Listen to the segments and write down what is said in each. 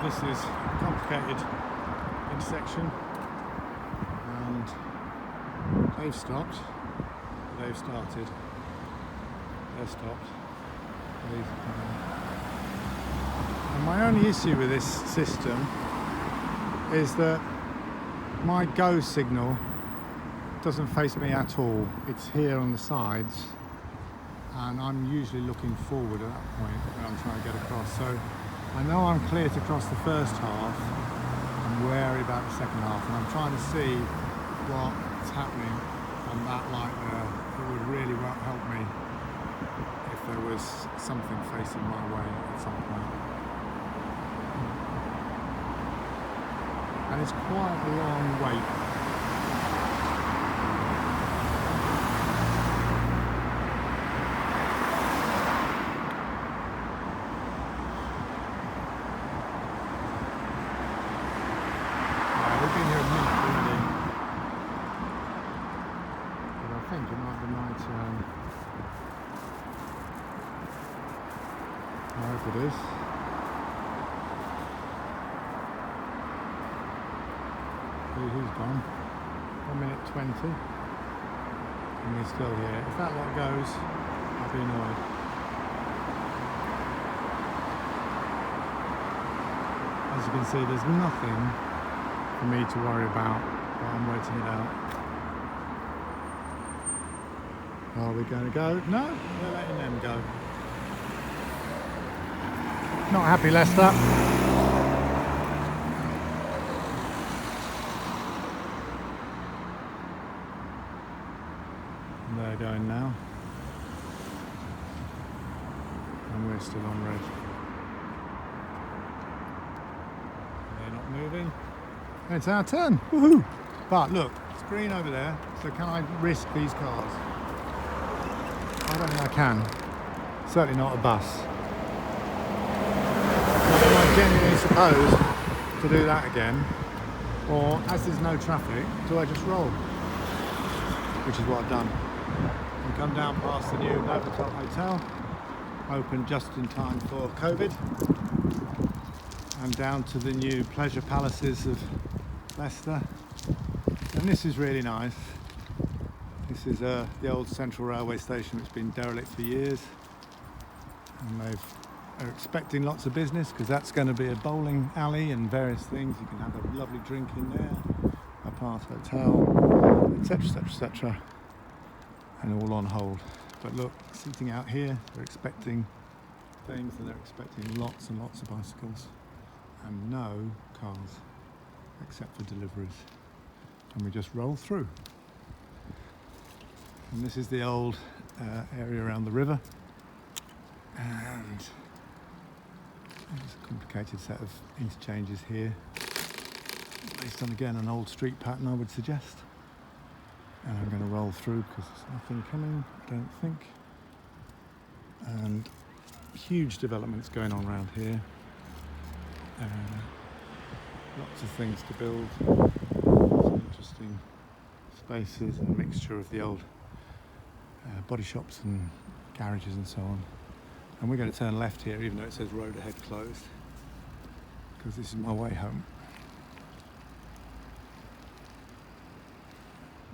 this is a complicated intersection, and they've stopped, they've started, they've stopped, and my only issue with this system is that my go signal doesn't face me at all. It's here on the sides, and I'm usually looking forward at that point when I'm trying to get across. So I know I'm clear to cross the first half. I'm wary about the second half, and I'm trying to see what's happening on that light there. It would really help me if there was something facing my way at some point. And it's quite a long wait. We've been here a minute already, but I think it might be my turn. I hope it is. Who's gone? 1 minute 20, and we're still here. If that lot goes, I'll be annoyed. As you can see, there's nothing for me to worry about, but I'm waiting it out. Are we going to go? No, we're letting them go. Not happy, Leicester. They're going now, and we're still on red. They're not moving. It's our turn. Woohoo! But look, it's green over there. So can I risk these cars? I don't think I can. Certainly not a bus. Am I genuinely supposed to do that again, or as there's no traffic, do I just roll? Which is what I've done. We come down past the new Novotel Hotel, opened just in time for COVID, and down to the new pleasure palaces of Leicester. And this is really nice. This is the old Central Railway Station, which has been derelict for years, and they're expecting lots of business because that's going to be a bowling alley and various things. You can have a lovely drink in there, a part hotel, etc, etc, etc. And all on hold. But look, sitting out here, they're expecting things, and they're expecting lots and lots of bicycles and no cars except for deliveries. And we just roll through. And this is the old area around the river, and there's a complicated set of interchanges here based on, again, an old street pattern, I would suggest. And I'm going to roll through because there's nothing coming, I don't think. And huge developments going on around here. Lots of things to build. Some interesting spaces, and a mixture of the old body shops and garages and so on. And we're going to turn left here, even though it says road ahead closed, because this is my way home.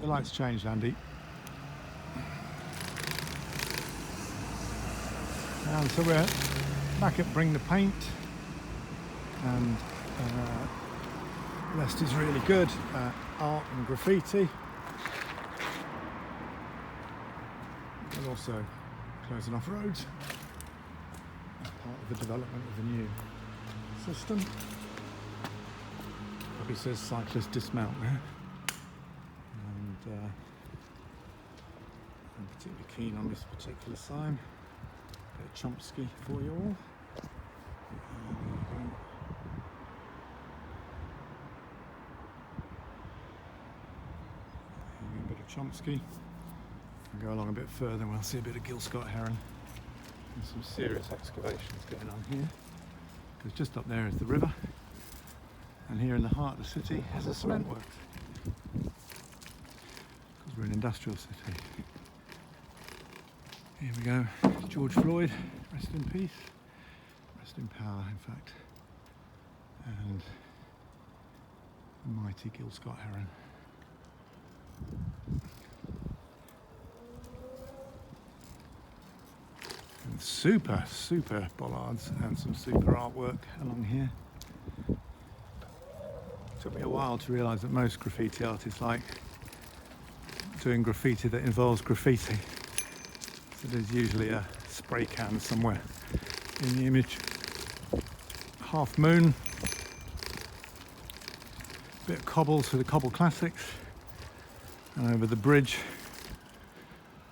The lights changed, Andy. And so we're back at Bring the Paint, and Leicester's really good at art and graffiti. And also closing off roads as part of the development of the new system. Probably says cyclist dismount there. I'm particularly keen on this particular sign. A bit of Chomsky for you all. A bit of Chomsky. We'll go along a bit further and we'll see a bit of Gil Scott Heron. And some serious excavations going on here. Because just up there is the river. And here in the heart of the city is the cement works. We're an industrial city. Here we go. George Floyd, rest in peace. Rest in power, in fact. and the mighty gill Scott heron. And super bollards and some super artwork along here. Took me a while to realise that most graffiti artists like doing graffiti that involves graffiti. So there's usually a spray can somewhere in the image. Half moon, bit of cobbles for the cobble classics, and over the bridge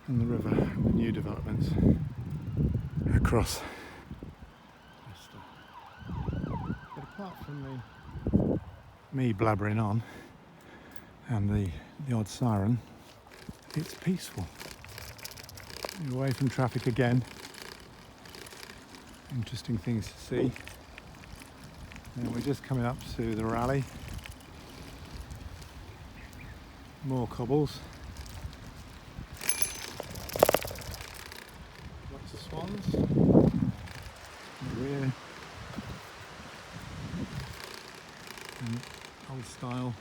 and the river and the new developments across. But apart from me blabbering on and the odd siren, it's peaceful. You're away from traffic again. Interesting things to see. And we're just coming up to the rally. More cobbles. Lots of swans. In the rear. And old style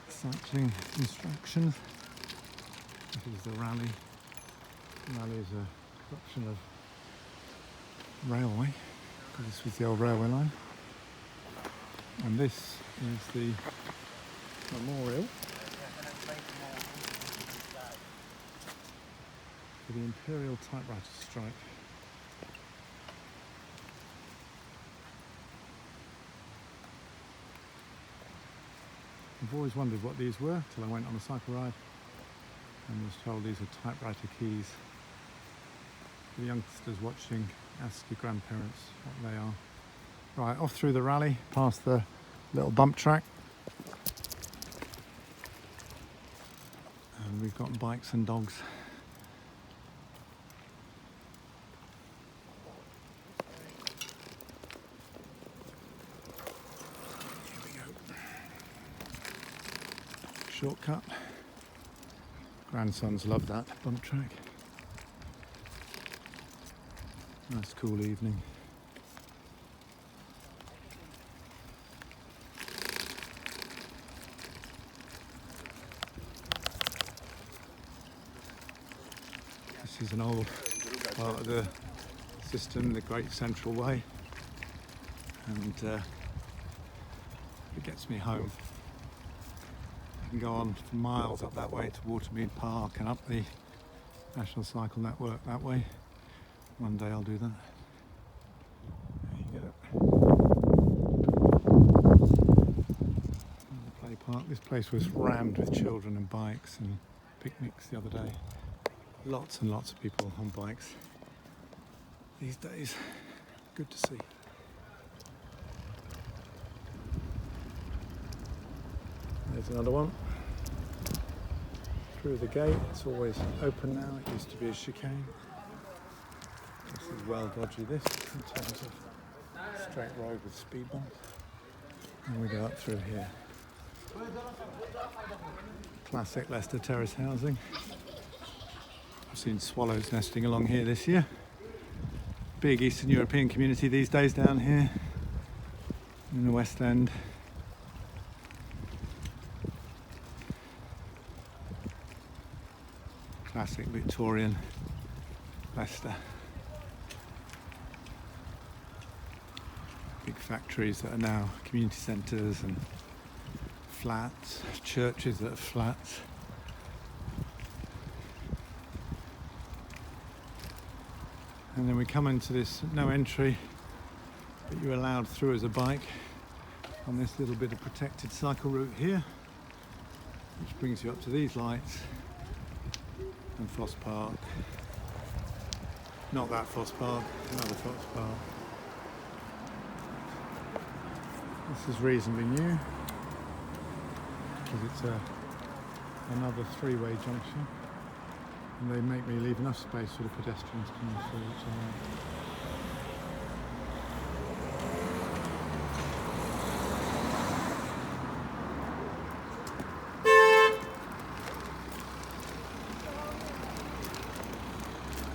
cycling instructions. This is the rally. The rally is a corruption of railway, because this was the old railway line. And this is the memorial for the Imperial Typewriter Strike. I've always wondered what these were till I went on a cycle ride and was told these are typewriter keys. For the youngsters watching, ask your grandparents what they are. Right, off through the rally, past the little bump track. And we've got bikes and dogs. Here we go. Shortcut. Grandsons love that bump track. Nice cool evening. This is an old part of the system, the Great Central Way, and it gets me home. I can go on for miles up that way to Watermead Park and up the National Cycle Network that way. One day I'll do that. There you go. The play park. This place was rammed with children and bikes and picnics the other day. Lots and lots of people on bikes these days. Good to see. There's another one. Through the gate. It's always open now. It used to be a chicane. This is well dodgy, this, in terms of straight road with speed bumps. And we go up through here. Classic Leicester terrace housing. I've seen swallows nesting along here this year. Big Eastern European community these days down here in the West End. Classic Victorian Leicester. Big factories that are now community centres and flats, churches that are flats. And then we come into this no entry, but you're allowed through as a bike on this little bit of protected cycle route here, which brings you up to these lights and Fosse Park. Not that Fosse Park, another Fosse Park. This is reasonably new because it's another three-way junction, and they make me leave enough space for the pedestrians coming through, which I like.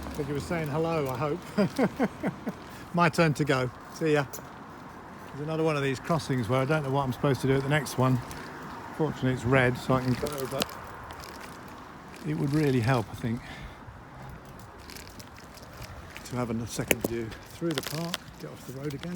I think you were saying hello, I hope. My turn to go. See ya. There's another one of these crossings where I don't know what I'm supposed to do at the next one. Fortunately it's red so I can go, but it would really help, I think, to have a second view through the park, get off the road again.